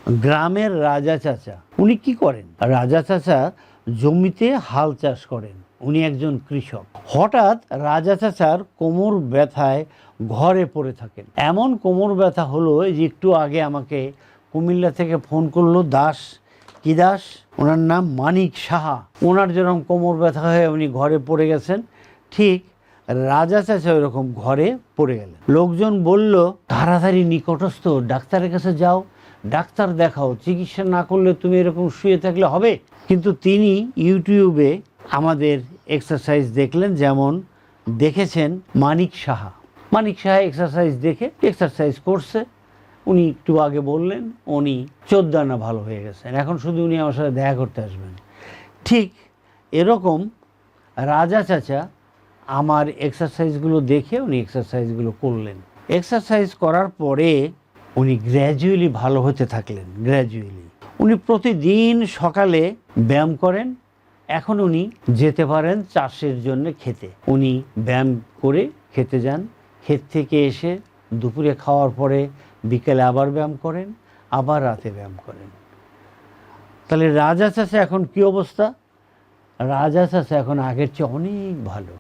গ্রামের রাজা চাচা। উনি কি করেন? রাজা চাচা জমিতে হাল চাষ করেন। উনি একজন কৃষক। হঠাৎ রাজা চাচার কোমর ব্যথায় ঘরে পড়ে থাকেন। এমন কোমর ব্যথা হলো যে একটু আগে আমাকে কুমিল্লা থেকে ফোন করলো দাস, কি দাস, ওনার নাম মানিক সাহা। ওনার যেরকম কোমর ব্যথা হয়ে উনি ঘরে পড়ে গেছেন, ঠিক রাজা চাচা ওইরকম ঘরে পড়ে গেলেন। লোকজন বলল, তাড়াতাড়ি নিকটস্থ ডাক্তারের কাছে যাও, ডাক্তার দেখাও, চিকিৎসা না করলে তুমি এরকম শুয়ে থাকলে হবে। কিন্তু তিনি ইউটিউবে আমাদের এক্সারসাইজ দেখলেন, যেমন দেখেছেন মানিক সাহা। মানিক সাহা এক্সারসাইজ দেখে এক্সারসাইজ করছে। উনি একটু আগে বললেন উনি 14 আনা ভালো হয়ে গেছেন, এখন শুধু উনি আমার সাথে দেখা করতে আসবেন। ঠিক এরকম রাজা চাচা আমার এক্সারসাইজগুলো দেখে উনি এক্সারসাইজগুলো করলেন। এক্সারসাইজ করার পরে উনি গ্র্যাজুয়ালি ভালো হতে থাকলেন। গ্র্যাজুয়ালি উনি প্রতিদিন সকালে ব্যায়াম করেন। এখন উনি যেতে পারেন চাষের জন্য খেতে। উনি ব্যায়াম করে খেতে যান, ক্ষেত থেকে এসে দুপুরে খাওয়ার পরে বিকেলে আবার ব্যায়াম করেন, আবার রাতে ব্যায়াম করেন। তাহলে রাজা চাচা এখন কি অবস্থা? রাজা চাচা এখন আগের চেয়ে অনেক ভালো।